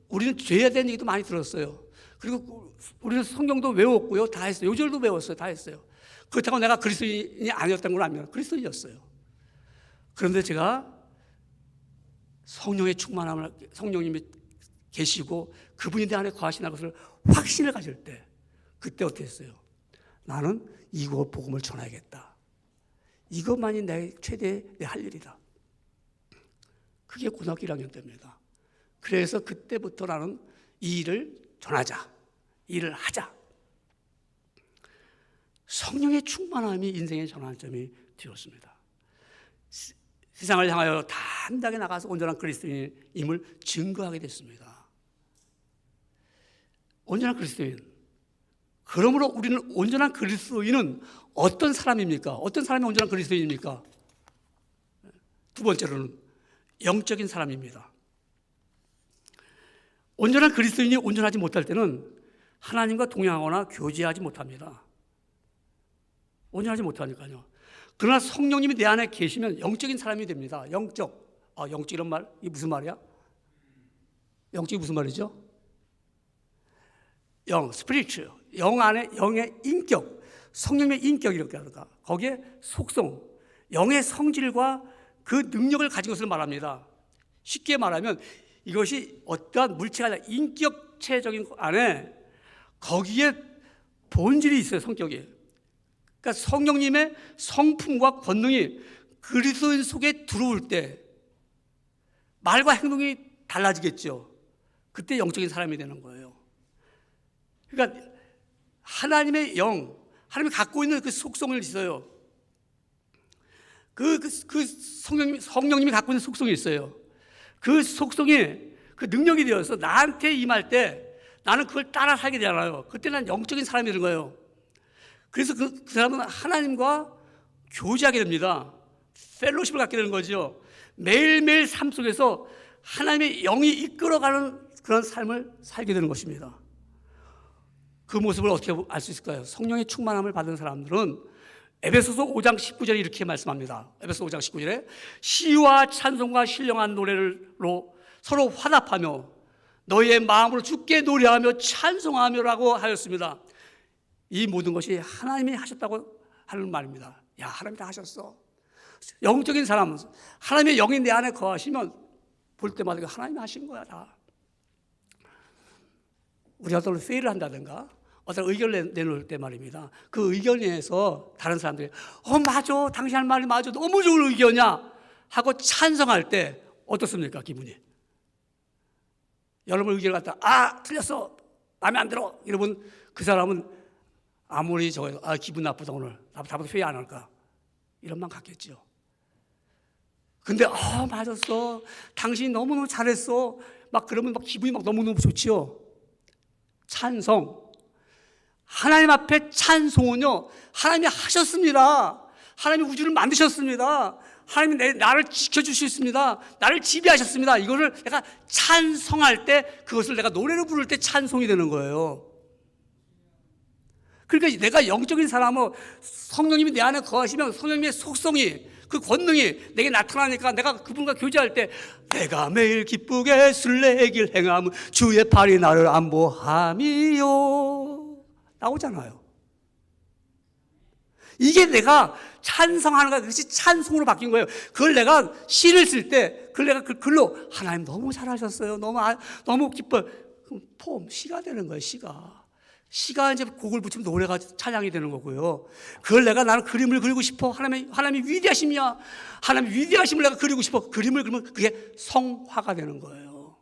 Speaker 1: 우리는 죄에 대한 얘기도 많이 들었어요. 그리고 우리는 성경도 외웠고요. 다 했어요. 요절도 외웠어요. 다 했어요. 그렇다고 내가 그리스도인이 아니었던 건 아니에요. 그리스도인이었어요. 그런데 제가 성령의 충만함을, 성령님이 계시고 그분이 내 안에 거하시는 것을 확신을 가질 때, 그때 어떻게 했어요? 나는 이거 복음을 전해야겠다. 이것만이 내 최대 할 일이다. 그게 고등학교 1학년 때입니다. 그래서 그때부터 나는 이 일을 전하자, 일을 하자. 성령의 충만함이 인생의 전환점이 되었습니다. 세상을 향하여 담대하게 나가서 온전한 그리스도인임을 증거하게 됐습니다. 온전한 그리스도인. 그러므로 우리는 온전한 그리스도인은 어떤 사람입니까? 어떤 사람이 온전한 그리스도인입니까? 두 번째로는 영적인 사람입니다. 온전한 그리스도인이 온전하지 못할 때는 하나님과 동행하거나 교제하지 못합니다. 온전하지 못하니까요. 그러나 성령님이 내 안에 계시면 영적인 사람이 됩니다. 영적 이런 말, 이게 무슨 말이야? 영적이 무슨 말이죠? 스피리추. 영 안에 영의 인격, 성령의 인격 이렇게 할까? 거기에 속성, 영의 성질과 그 능력을 가진 것을 말합니다. 쉽게 말하면 이것이 어떠한 물체가 아니라 인격체적인 안에 거기에 본질이 있어요. 성격이. 그러니까 성령님의 성품과 권능이 그리스도인 속에 들어올 때 말과 행동이 달라지겠죠. 그때 영적인 사람이 되는 거예요. 그러니까 하나님의 영, 하나님이 갖고 있는 그 속성을 있어요. 그 성령님이 갖고 있는 속성이 있어요. 그 속성이 그 능력이 되어서 나한테 임할 때 나는 그걸 따라 살게 되잖아요. 그때 난 영적인 사람이 되는 거예요. 그래서 그 사람은 하나님과 교제하게 됩니다. 펠로십을 갖게 되는 거죠. 매일매일 삶 속에서 하나님의 영이 이끌어가는 그런 삶을 살게 되는 것입니다. 그 모습을 어떻게 알 수 있을까요? 성령의 충만함을 받은 사람들은 에베소서 5장 19절에 이렇게 말씀합니다. 에베소 5장 19절에 시와 찬송과 신령한 노래로 서로 화답하며 너희의 마음으로 주께 노래하며 찬송하며라고 하였습니다. 이 모든 것이 하나님이 하셨다고 하는 말입니다. 야, 하나님이 다 하셨어. 영적인 사람은 하나님의 영이 내 안에 거하시면 볼 때마다 하나님이 하신 거야 다. 우리가 어떤 회의를 한다든가 어떤 의견을 내놓을 때 말입니다. 그 의견에서 다른 사람들이 맞아, 당신 할 말이 맞아, 너무 좋은 의견이야 하고 찬성할 때 어떻습니까? 기분이. 여러분 의견을 갖다 틀렸어, 마음에 안 들어 이러면 그 사람은 아무리 기분 나쁘다 오늘 나보다 회의 안 할까 이런 마음 갖겠죠. 근데 맞았어, 당신이 너무너무 잘했어 막 그러면 막 기분이 막 너무너무 좋지요. 찬성, 하나님 앞에 찬송은요, 하나님이 하셨습니다. 하나님이 우주를 만드셨습니다. 하나님이 나를 지켜주셨습니다. 나를 지배하셨습니다. 이거를 내가 찬성할 때, 그것을 내가 노래로 부를 때 찬송이 되는 거예요. 그러니까 내가 영적인 사람은 성령님이 내 안에 거하시면 성령님의 속성이, 그 권능이 내게 나타나니까 내가 그분과 교제할 때 내가 매일 기쁘게 순례길 행함은 주의 팔이 나를 안보함이요 나오잖아요. 이게 내가 찬성하는 거야. 그것이 찬송으로 바뀐 거예요. 그걸 내가 시를 쓸 때, 그걸 내가 그 글로 하나님 너무 잘하셨어요, 너무 기뻐요. 그럼 포럼, 시가 되는 거예요. 시가 이제 곡을 붙이면 노래가 찬양이 되는 거고요. 그걸 나는 그림을 그리고 싶어. 하나님이 위대하심이야. 하나님 위대하심을 내가 그리고 싶어. 그림을 그리면 그게 성화가 되는 거예요.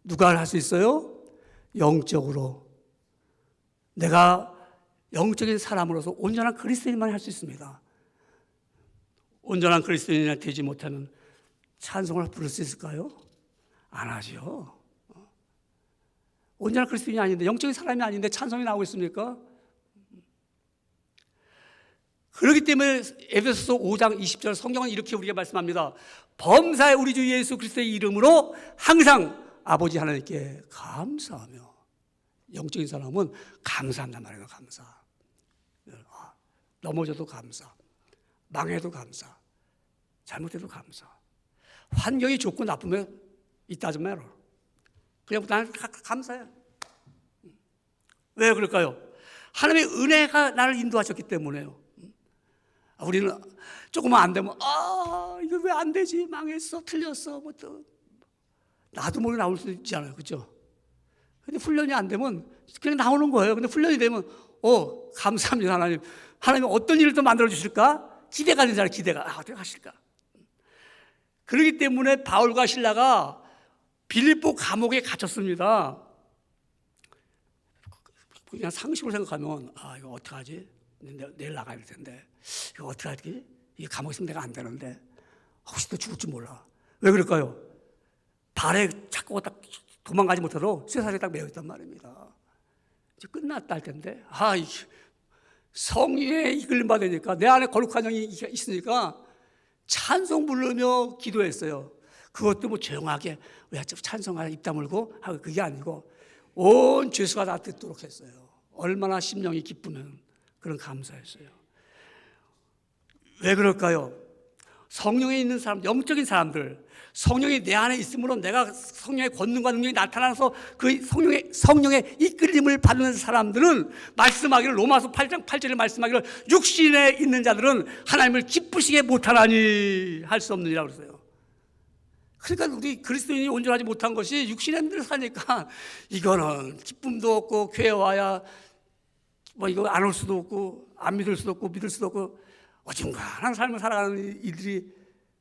Speaker 1: 누가 할 수 있어요? 영적으로. 내가 영적인 사람으로서 온전한 그리스도인만 할 수 있습니다. 온전한 그리스도인이 되지 못하면 찬송을 부를 수 있을까요? 안 하죠. 온전한 그리스도인이 아닌데, 영적인 사람이 아닌데 찬송이 나오고 있습니까? 그렇기 때문에 에베소서 5장 20절 성경은 이렇게 우리에게 말씀합니다. 범사에 우리 주 예수 그리스도의 이름으로 항상 아버지 하나님께 감사하며. 영적인 사람은 감사한단 말이에요. 감사. 넘어져도 감사, 망해도 감사, 잘못해도 감사. 환경이 좋고 나쁘면 it doesn't matter. 그냥 나는 감사해. 왜 그럴까요? 하나님의 은혜가 나를 인도하셨기 때문에요. 우리는 조금만 안 되면 이거 왜 안 되지? 망했어, 틀렸어, 나도 모르게 나올 수 있잖아요, 그렇죠? 근데 훈련이 안 되면 그냥 나오는 거예요. 근데 훈련이 되면 감사합니다, 하나님. 하나님은 어떤 일을 또 만들어 주실까? 기대가 되잖아요. 기대가. 어떻게 하실까? 그렇기 때문에 바울과 실라가 빌립보 감옥에 갇혔습니다. 그냥 상식으로 생각하면 이거 어떡하지? 내일 나가야 될 텐데 이거 어떡하지? 이 감옥에 있으면 내가 안 되는데 혹시 또 죽을지 몰라. 왜 그럴까요? 발에 자꾸 딱 도망가지 못하도록 쇠사슬에 딱 매여 있단 말입니다. 이제 끝났다 할 텐데 성령의 이끌림 받으니까 내 안에 거룩한 영이 있으니까 찬송 부르며 기도했어요. 그것도 조용하게 왜 찬송하라 입 다물고 하고 그게 아니고 온 죄수가 다 듣도록 했어요. 얼마나 심령이 기쁘면 그런 감사했어요. 왜 그럴까요? 성령에 있는 사람, 영적인 사람들, 성령이 내 안에 있으므로 내가 성령의 권능과 능력이 나타나서 그 성령의 이끌림을 받는 사람들은 말씀하기를, 로마서 8장 8절에 말씀하기를 육신에 있는 자들은 하나님을 기쁘시게 못하나니 할 수 없느니라고 그랬어요. 그러니까 우리 그리스도인이 온전하지 못한 것이 육신에 있는 데로 사니까 이거는 기쁨도 없고 교회 와야 이거 안 올 수도 없고 안 믿을 수도 없고 믿을 수도 없고 어중간한 삶을 살아가는 이들이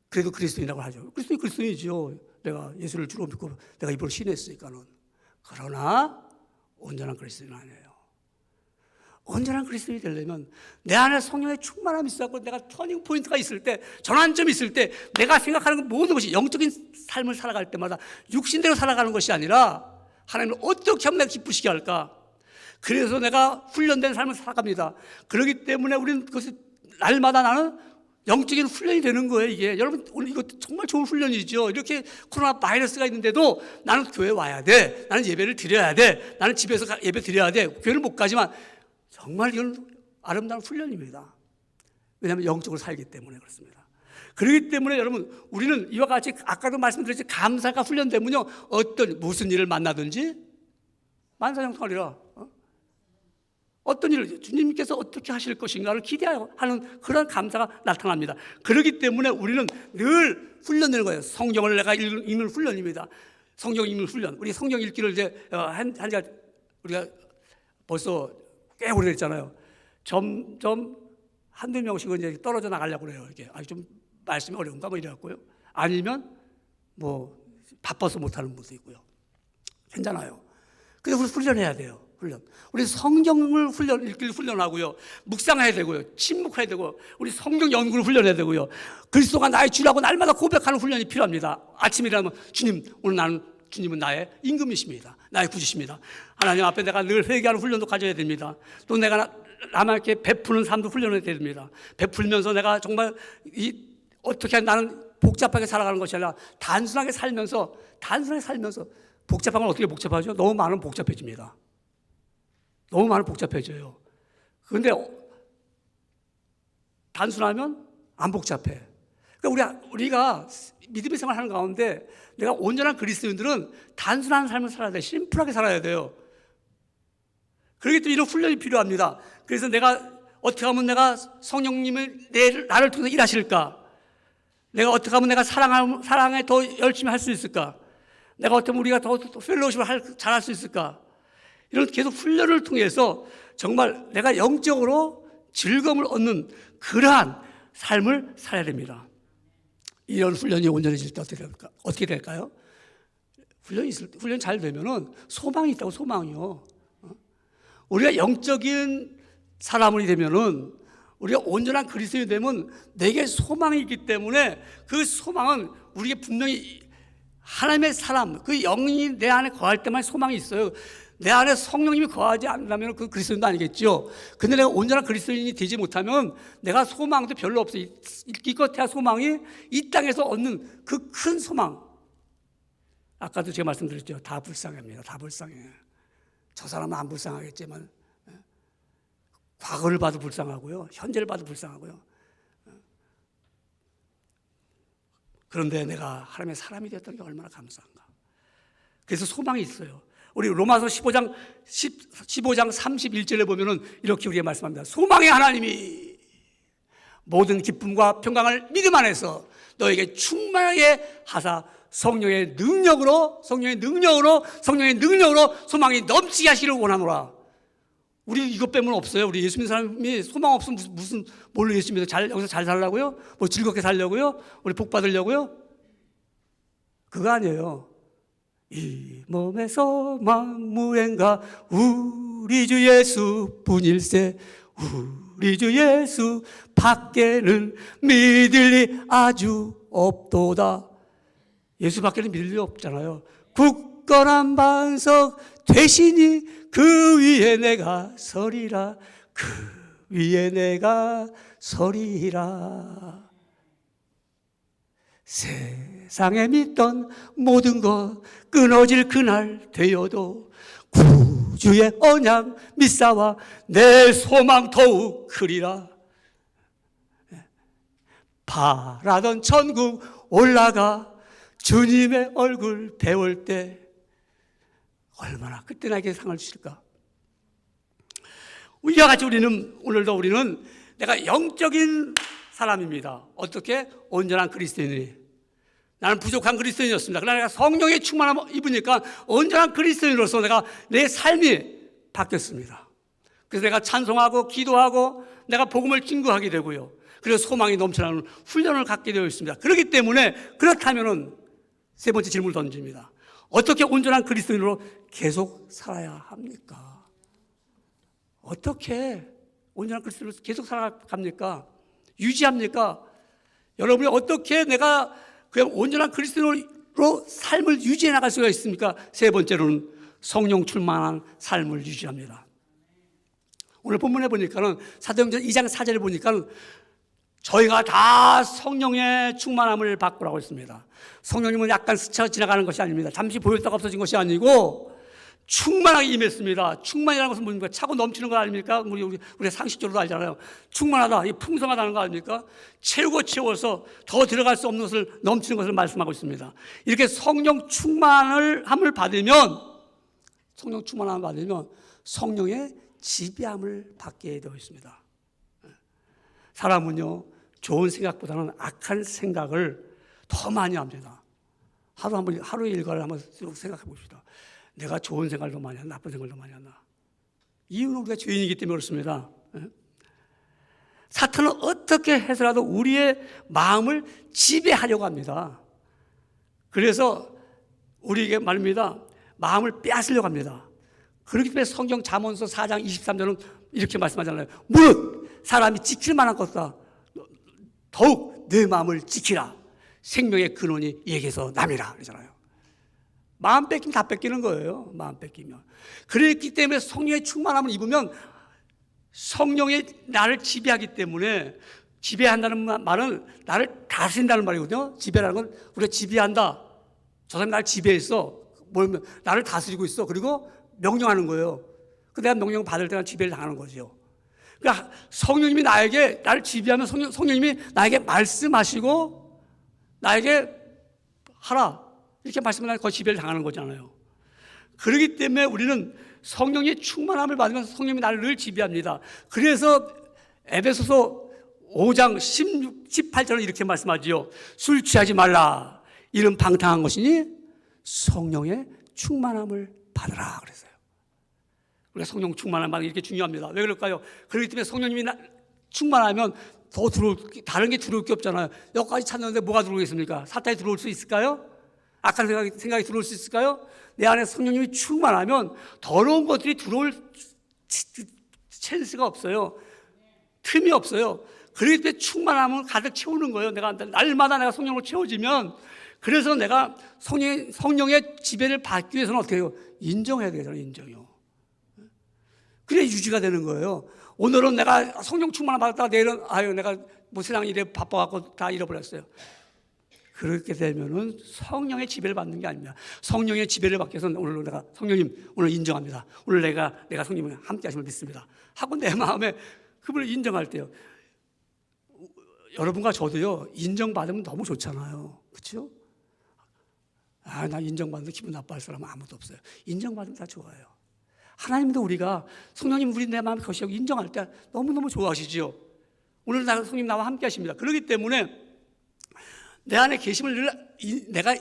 Speaker 1: 그래도 그리스도인이라고 하죠. 그리스도인이죠. 내가 예수를 주로 믿고 내가 이번에 신했으니까는. 그러나 온전한 그리스도인은 아니에요. 온전한 그리스도인이 되려면 내 안에 성령의 충만함이 있었고 내가 터닝 포인트가 있을 때, 전환점이 있을 때 내가 생각하는 모든 것이 영적인 삶을 살아갈 때마다 육신대로 살아가는 것이 아니라 하나님을 어떻게 하면 내가 기쁘시게 할까? 그래서 내가 훈련된 삶을 살아갑니다. 그렇기 때문에 우리는 그것이 날마다 나는 영적인 훈련이 되는 거예요. 이게 여러분 오늘 이거 정말 좋은 훈련이죠. 이렇게 코로나 바이러스가 있는데도 나는 교회 와야 돼, 나는 예배를 드려야 돼, 나는 집에서 예배 드려야 돼, 교회를 못 가지만 정말 이건 아름다운 훈련입니다. 왜냐하면 영적으로 살기 때문에 그렇습니다. 그렇기 때문에 여러분 우리는 이와 같이 아까도 말씀드렸지 감사가 훈련되면요 무슨 일을 만나든지 만사형통하리라. 어떤 일을 주님께서 어떻게 하실 것인가를 기대하는 그런 감사가 나타납니다. 그렇기 때문에 우리는 늘 훈련되는 거예요. 성경을 내가 읽는 훈련입니다. 성경 읽는 훈련. 우리 성경 읽기를 이제 한 지가 우리가 벌써 꽤 오래됐잖아요. 점점 한두 명씩은 이제 떨어져 나가려고 그래요. 이렇게 좀 말씀이 어려운가 이래갖고요. 아니면 뭐 바빠서 못하는 분도 있고요. 괜찮아요. 근데 우리 훈련해야 돼요. 훈련. 우리 성경을 읽기를 훈련하고요. 묵상해야 되고요. 침묵해야 되고, 우리 성경 연구를 훈련해야 되고요. 그리스도가 나의 주라고 날마다 고백하는 훈련이 필요합니다. 아침에 일어나면 주님, 오늘 나는 주님은 나의 임금이십니다. 나의 구주십니다. 하나님 앞에 내가 늘 회개하는 훈련도 가져야 됩니다. 또 내가 남에게 베푸는 삶도 훈련해야 됩니다. 베풀면서 내가 정말 어떻게 나는 복잡하게 살아가는 것이 아니라 단순하게 살면서 복잡한 건 어떻게 복잡하죠? 너무 많으면 복잡해집니다. 너무 많으면 복잡해져요. 그런데 단순하면 안 복잡해. 그러니까 우리가 믿음의 생활하는 가운데 내가 온전한 그리스도인들은 단순한 삶을 살아야 돼. 심플하게 살아야 돼요. 그렇기 때문에 이런 훈련이 필요합니다. 그래서 내가 어떻게 하면 내가 성령님을 나를 통해서 일하실까? 내가 어떻게 하면 내가 사랑에 더 열심히 할 수 있을까? 내가 어떻게 하면 우리가 더 펠로우십을 잘할 수 있을까? 이런 계속 훈련을 통해서 정말 내가 영적으로 즐거움을 얻는 그러한 삶을 살아야 됩니다. 이런 훈련이 온전해질 때 어떻게 될까요? 훈련이 잘 되면은 소망이 있다고, 소망이요. 우리가 영적인 사람이 되면은, 우리가 온전한 그리스도인이 되면 내게 소망이 있기 때문에 그 소망은 우리에게 분명히 하나님의 사람, 그 영이 내 안에 거할 때만 소망이 있어요. 내 안에 성령님이 거하지 않는다면 그 그리스도인도 아니겠죠. 근데 내가 온전한 그리스도인이 되지 못하면 내가 소망도 별로 없어요. 기껏해야 소망이 이 땅에서 얻는 그 큰 소망. 아까도 제가 말씀드렸죠. 다 불쌍합니다. 다 불쌍해. 저 사람은 안 불쌍하겠지만 과거를 봐도 불쌍하고요. 현재를 봐도 불쌍하고요. 그런데 내가 하나님의 사람이 되었던 게 얼마나 감사한가. 그래서 소망이 있어요. 우리 로마서 15장 31절에 보면은 이렇게 우리가 말씀합니다. 소망의 하나님이 모든 기쁨과 평강을 믿음 안에서 너에게 충만하게 하사 성령의 능력으로 소망이 넘치게 하시기를 원하노라. 우리 이것 빼면 없어요. 우리 예수 믿는 사람이 소망 없으면 무슨 뭘로 예수 믿어? 여기서 잘 살려고요? 뭐 즐겁게 살려고요? 우리 복 받으려고요? 그거 아니에요. 이 몸의 소망 무엔가 우리 주 예수뿐일세. 우리 주 예수 밖에는 믿을 리 아주 없도다. 예수 밖에는 믿을 리 없잖아요. 굳건한 반석 되시니 그 위에 내가 서리라. 그 위에 내가 서리라. 세상에 믿던 모든 것 끊어질 그날 되어도 구주의 언약 믿사와 내 소망 더욱 크리라. 바라던 천국 올라가 주님의 얼굴 배울 때 얼마나 그때 나에게 상을 주실까. 이와 같이 오늘도 우리는 내가 영적인 사람입니다. 어떻게? 온전한 그리스도인이. 나는 부족한 그리스도인이었습니다. 그러나 내가 성령의 충만함을 입으니까 온전한 그리스도인으로서 내 삶이 바뀌었습니다. 그래서 내가 찬송하고 기도하고 내가 복음을 증거하게 되고요. 그래서 소망이 넘쳐나는 훈련을 갖게 되어 있습니다. 그렇기 때문에 그렇다면은 세 번째 질문을 던집니다. 어떻게 온전한 그리스도인으로 계속 살아야 합니까? 어떻게 온전한 그리스도인으로 계속 살아갑니까? 유지합니까? 여러분이 어떻게 내가 그냥 온전한 그리스도인으로 삶을 유지해 나갈 수가 있습니까? 세 번째로는 성령 충만한 삶을 유지합니다. 오늘 본문에 보니까는 사도행전 2장 4절에 보니까는 저희가 다 성령의 충만함을 받고라고 했습니다. 성령님은 약간 스쳐 지나가는 것이 아닙니다. 잠시 보였다가 없어진 것이 아니고 충만하게 임했습니다. 충만이라는 것은 뭡니까? 차고 넘치는 거 아닙니까? 우리 상식적으로도 알잖아요. 충만하다, 풍성하다는 거 아닙니까? 채워서 더 들어갈 수 없는 것을 넘치는 것을 말씀하고 있습니다. 이렇게 성령 충만함을 받으면 성령의 지배함을 받게 되어 있습니다. 사람은요, 좋은 생각보다는 악한 생각을 더 많이 합니다. 하루의 일과를 한번 생각해 봅시다. 내가 좋은 생각을 더 많이 하나, 나쁜 생각을 더 많이 하나. 이유는 우리가 죄인이기 때문에 그렇습니다. 사탄은 어떻게 해서라도 우리의 마음을 지배하려고 합니다. 그래서 우리에게 말입니다. 마음을 빼앗으려고 합니다. 그렇기 때문에 성경 잠언서 4장 23절은 이렇게 말씀하잖아요. 무릇 사람이 지킬 만한 것보다 더욱 내 마음을 지키라. 생명의 근원이 얘기해서 남이라 그러잖아요. 마음 뺏기면 다 뺏기는 거예요. 마음 뺏기면. 그렇기 때문에 성령의 충만함을 입으면 성령이 나를 지배하기 때문에, 지배한다는 말은 나를 다스린다는 말이거든요. 지배라는 건 우리가 지배한다. 저 사람이 나를 지배했어. 뭐냐면 나를 다스리고 있어. 그리고 명령하는 거예요. 그 내가 명령 받을 때는 지배를 당하는 거죠. 그러니까 성령님이 나를 지배하면 성령님이 나에게 말씀하시고 나에게 하라 이렇게 말씀하면 거의 지배를 당하는 거잖아요. 그렇기 때문에 우리는 성령의 충만함을 받으면 성령님이 나를 늘 지배합니다. 그래서 에베소서 5장 16, 18절은 이렇게 말씀하지요. 술 취하지 말라. 이는 방탕한 것이니 성령의 충만함을 받으라 그랬어요. 우리가 성령 충만함을 받는 게 이렇게 중요합니다. 왜 그럴까요? 그렇기 때문에 성령님이 충만하면 더 다른 게 들어올 게 없잖아요. 여기까지 찾는데 뭐가 들어오겠습니까? 사탄이 들어올 수 있을까요? 악한 생각이 들어올 수 있을까요? 내 안에 성령님이 충만하면 더러운 것들이 들어올 찬스가 없어요. 틈이 없어요. 그렇기 때문에 충만함을 가득 채우는 거예요. 날마다 내가 성령으로 채워지면, 그래서 내가 성령의 지배를 받기 위해서는 어떻게 해요? 인정해야 되잖아요. 인정이요. 그래 유지가 되는 거예요. 오늘은 내가 성령 충만함 받았다가 내일은 내가 뭐 세상 일에 바빠갖고 다 잃어버렸어요. 그렇게 되면은 성령의 지배를 받는 게 아닙니다. 성령의 지배를 받기 위해서는 오늘 내가 성령님 오늘 인정합니다. 오늘 내가 성령님과 함께 하심을 믿습니다. 하고 내 마음에 그분을 인정할 때요. 여러분과 저도요, 인정받으면 너무 좋잖아요. 그렇죠? 나 인정받는데 기분 나빠할 사람은 아무도 없어요. 인정받으면 다 좋아요. 하나님도 우리가 성령님 우리 내 마음에 거시하고 인정할 때 너무너무 좋아하시지요. 오늘 성령님 나와 함께 하십니다. 그렇기 때문에 내 안에 계심을 내가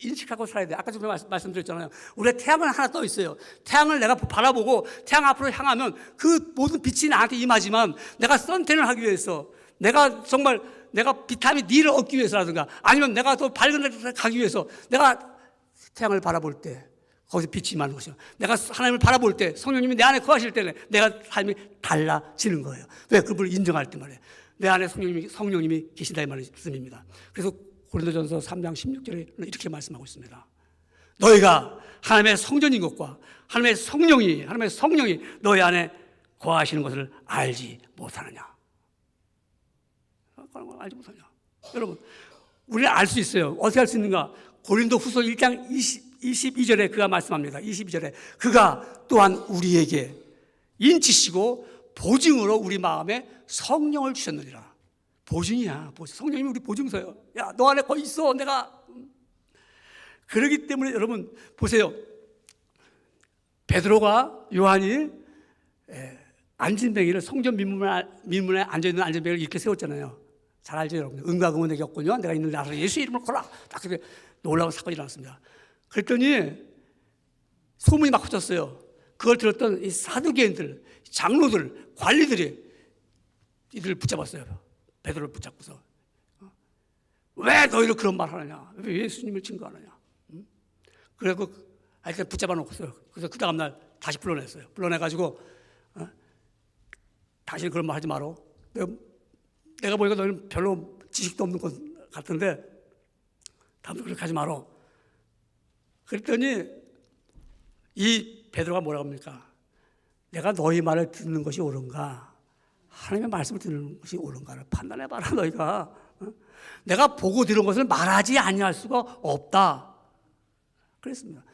Speaker 1: 인식하고 살아야 돼. 아까 전에 말씀드렸잖아요. 우리의 태양은 하나 떠 있어요. 태양을 내가 바라보고 태양 앞으로 향하면 그 모든 빛이 나한테 임하지만, 내가 선탠을 하기 위해서, 내가 정말 내가 비타민 D를 얻기 위해서라든가, 아니면 내가 더 밝은 데를 가기 위해서 내가 태양을 바라볼 때 거기서 빛이 임하는 것이요. 내가 하나님을 바라볼 때, 성령님이 내 안에 거하실 때는 내가 삶이 달라지는 거예요. 왜? 그분을 인정할 때 말이에요. 내 안에 성령님이 계신다 이 말씀입니다. 그래서 고린도전서 3장 16절에 이렇게 말씀하고 있습니다. 너희가 하나님의 성전인 것과 하나님의 성령이 너희 안에 거하시는 것을 알지 못하느냐. 알지 못하냐. 여러분, 우리는 알 수 있어요. 어떻게 알 수 있는가? 고린도 후서 1장 22절에 그가 말씀합니다. 22절에 그가 또한 우리에게 인치시고 보증으로 우리 마음에 성령을 주셨느니라. 보증이야. 성령님이 우리 보증서예요. 야, 너 안에 거기 있어. 내가. 그러기 때문에 여러분 보세요. 베드로가 요한이 안진뱅이를, 성전 민문에 앉아있는 안진뱅이를 이렇게 세웠잖아요. 잘 알죠 여러분. 은과 금은 내게 없거니와 내가 있는 나서 예수 이름을 걸라. 딱 그렇게 놀라운 사건이 일어났습니다. 그랬더니 소문이 막 퍼졌어요. 그걸 들었던 이 사두개인들, 장로들, 관리들이 이들을 붙잡았어요. 베드로를 붙잡고서 왜 너희를 그런 말 하느냐? 왜 예수님을 증거하느냐? 그래서 일단 붙잡아 놓고서요. 그래서 그 다음날 다시 불러냈어요. 불러내가지고 다시 그런 말 하지 마라. 내가 보니까 너희는 별로 지식도 없는 것 같은데 다음부터 그렇게 하지 마라. 그랬더니 이 베드로가 뭐라고 합니까? 내가 너희 말을 듣는 것이 옳은가? 하나님의 말씀을 듣는 것이 옳은가를 판단해봐라 너희가. 내가 보고 들은 것을 말하지 아니할 수가 없다. 그랬습니다.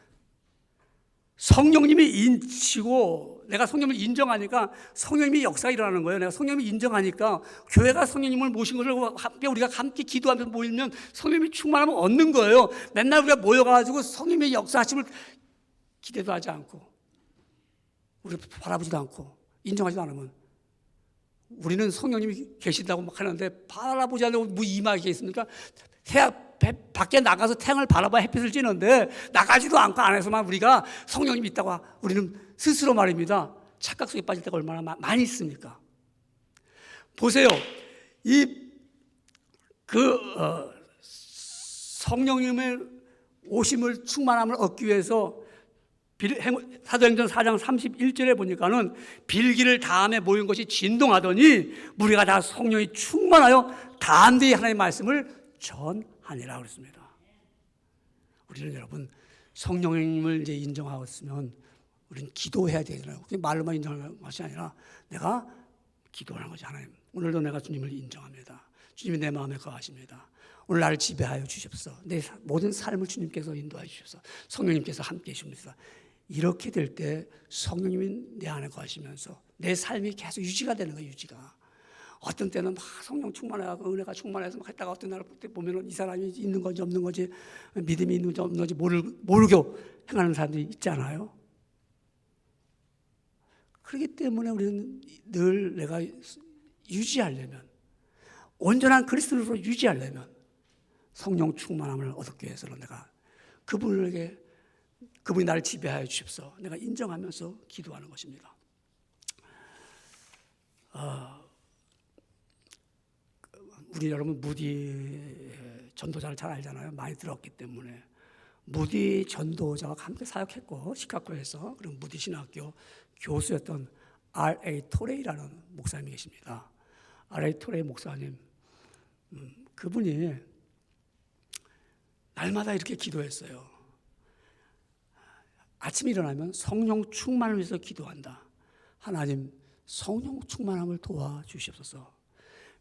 Speaker 1: 성령님이 인치고 내가 성령님을 인정하니까 성령님이 역사가 일어나는 거예요. 내가 성령님을 인정하니까 교회가 성령님을 모신 것을 함께 우리가 함께 기도하면서 모이면 성령님이 충만함을 얻는 거예요. 맨날 우리가 모여가지고 성령님의 역사하심을 기대도 하지 않고 우리 바라보지도 않고 인정하지도 않으면 우리는 성령님이 계신다고 막 하는데 바라보지 않고 뭐 임하게 있습니까? 밖에 나가서 태양을 바라봐 햇빛을 찌는데 나가지도 않고 안에서만 우리가 성령님이 있다고 우리는 스스로 말입니다. 착각 속에 빠질 때가 얼마나 많이 있습니까? 보세요. 성령님을 오심을 충만함을 얻기 위해서 사도행전 4장 31절에 보니까는 빌기를 다음에 모인 것이 진동하더니 무리가 다 성령이 충만하여 담대히 하나님의 말씀을 전하니라 그랬습니다. 우리는 여러분 성령님을 이제 인정하고 있으면 우리는 기도해야 되잖아요. 말로만 인정하는 것이 아니라 내가 기도하는 거지. 하나님, 오늘도 내가 주님을 인정합니다. 주님이 내 마음에 거하십니다. 오늘 나를 지배하여 주십시오. 내 모든 삶을 주님께서 인도하여 주십시오. 성령님께서 함께 해주십니다. 이렇게 될 때 성령님이 내 안에 거하시면서 내 삶이 계속 유지가 되는 거예요. 유지가. 어떤 때는 막 성령 충만해서 은혜가 충만해서 막 했다가 어떤 날 보면은 이 사람이 있는 건지 없는 건지 믿음이 있는 건지 없는 건지 모르고 행하는 사람들이 있잖아요. 그렇기 때문에 우리는 늘 내가 유지하려면, 온전한 그리스도로 유지하려면 성령 충만함을 얻기 위해서는 내가 그분이 나를 지배하여 주십시오. 내가 인정하면서 기도하는 것입니다. 우리 여러분 무디 전도자를 잘 알잖아요. 많이 들었기 때문에. 무디 전도자와 함께 사역했고 시카고에서, 그리고 무디 신학교 교수였던 R.A. 토레이라는 목사님이 계십니다. R.A. 토레이 목사님, 그분이 날마다 이렇게 기도했어요. 아침에 일어나면 성령 충만을 위해서 기도한다. 하나님, 성령 충만함을 도와주시옵소서.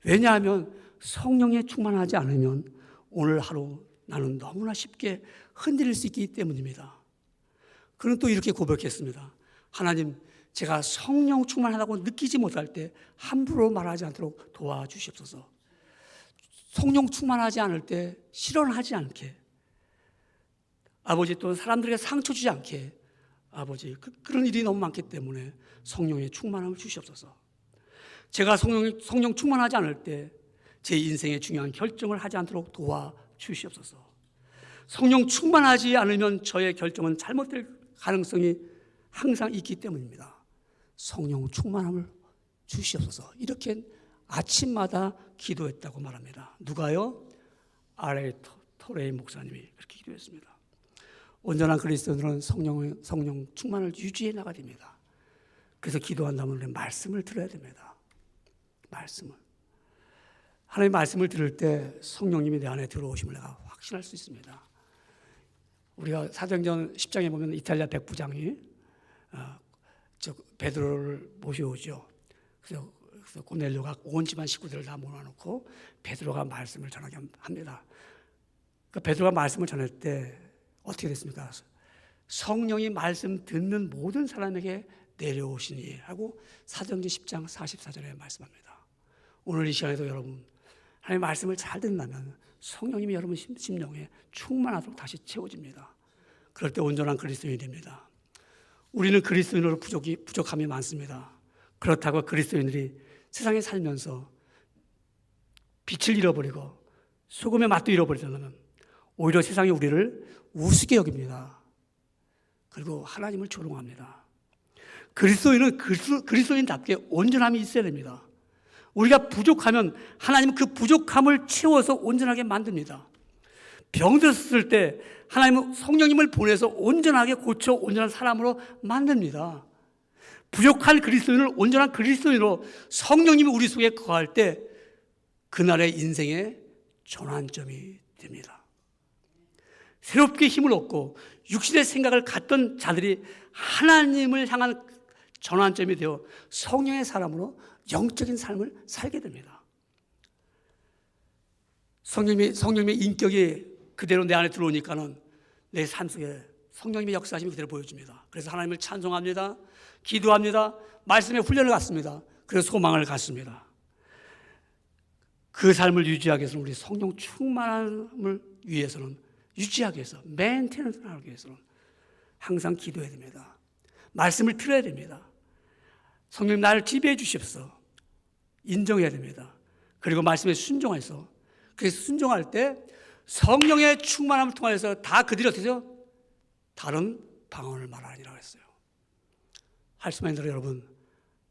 Speaker 1: 왜냐하면 성령에 충만하지 않으면 오늘 하루 나는 너무나 쉽게 흔들릴 수 있기 때문입니다. 그는 또 이렇게 고백했습니다. 하나님, 제가 성령 충만하다고 느끼지 못할 때 함부로 말하지 않도록 도와주시옵소서. 성령 충만하지 않을 때 실언하지 않게, 아버지, 또 사람들에게 상처 주지 않게, 아버지, 그런 일이 너무 많기 때문에 성령의 충만함을 주시옵소서. 제가 성령 충만하지 않을 때 제 인생의 중요한 결정을 하지 않도록 도와주시옵소서. 성령 충만하지 않으면 저의 결정은 잘못될 가능성이 항상 있기 때문입니다. 성령 충만함을 주시옵소서. 이렇게 아침마다 기도했다고 말합니다. 누가요? R.A. 토레이 목사님이 그렇게 기도했습니다. 온전한 그리스도인은 성령 충만을 유지해 나가야 됩니다. 그래서 기도한다면 우리는 말씀을 들어야 됩니다. 말씀을. 하나님의 말씀을 들을 때 성령님이 내 안에 들어오심을 내가 확신할 수 있습니다. 우리가 사도행전 10장에 보면 이탈리아 백부장이 베드로를 모셔오죠. 그래서 고넬료가 온 집안 식구들을 다 모아놓고 베드로가 말씀을 전하게 합니다. 그 베드로가 말씀을 전할 때 어떻게 됐습니까? 성령이 말씀 듣는 모든 사람에게 내려오시니 하고 사도행전 10장 44절에 말씀합니다. 오늘 이 시간에도 여러분 하나님의 말씀을 잘 듣는다면 성령님이 여러분 심령에 충만하도록 다시 채워집니다. 그럴 때 온전한 그리스도인이 됩니다. 우리는 그리스도인으로 부족함이 많습니다. 그렇다고 그리스도인들이 세상에 살면서 빛을 잃어버리고 소금의 맛도 잃어버리려면 오히려 세상이 우리를 우습게 여깁니다. 그리고 하나님을 조롱합니다. 그리스도인은 그리스도인답게 온전함이 있어야 됩니다. 우리가 부족하면 하나님은 그 부족함을 채워서 온전하게 만듭니다. 병들었을 때 하나님은 성령님을 보내서 온전하게 고쳐 온전한 사람으로 만듭니다. 부족한 그리스도인을 온전한 그리스도인으로 성령님이 우리 속에 거할 때 그날의 인생의 전환점이 됩니다. 새롭게 힘을 얻고 육신의 생각을 갖던 자들이 하나님을 향한 전환점이 되어 성령의 사람으로 영적인 삶을 살게 됩니다. 성령님의 인격이 그대로 내 안에 들어오니까는 내 삶 속에 성령님의 역사하심을 그대로 보여줍니다. 그래서 하나님을 찬송합니다. 기도합니다. 말씀의 훈련을 갖습니다. 그래서 소망을 갖습니다. 그 삶을 유지하기 위해서는 우리 성령 충만함을 위해서는 유지하기 위해서 메인테넌스를 하기 위해서는 항상 기도해야 됩니다. 말씀을 들어야 됩니다. 성령님 나를 지배해 주십시오. 인정해야 됩니다. 그리고 말씀에 순종해서 그래서 순종할 때 성령의 충만함을 통해서 다 그들이 어떻게 해서 다른 방언을 말하니라고 했어요. 할수만이 들어 여러분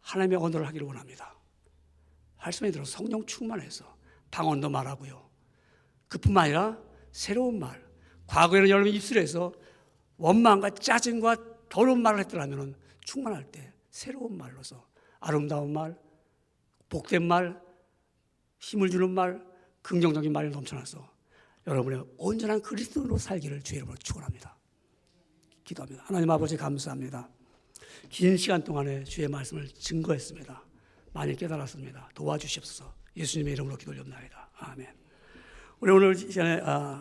Speaker 1: 하나님의 언어를 하기를 원합니다. 할수만이 들어 성령 충만해서 방언도 말하고요. 그뿐만 아니라 새로운 말, 과거에는 여러분 입술에서 원망과 짜증과 더러운 말을 했더라면 충만할 때 새로운 말로서 아름다운 말, 복된 말, 힘을 주는 말, 긍정적인 말이 넘쳐나서 여러분의 온전한 그리스도로 살기를 주의 이름으로 축원합니다. 기도합니다. 하나님 아버지 감사합니다. 긴 시간 동안에 주의 말씀을 증거했습니다. 많이 깨달았습니다. 도와주시옵소서. 예수님의 이름으로 기도 올립니다. 아멘. 우리 오늘 시간에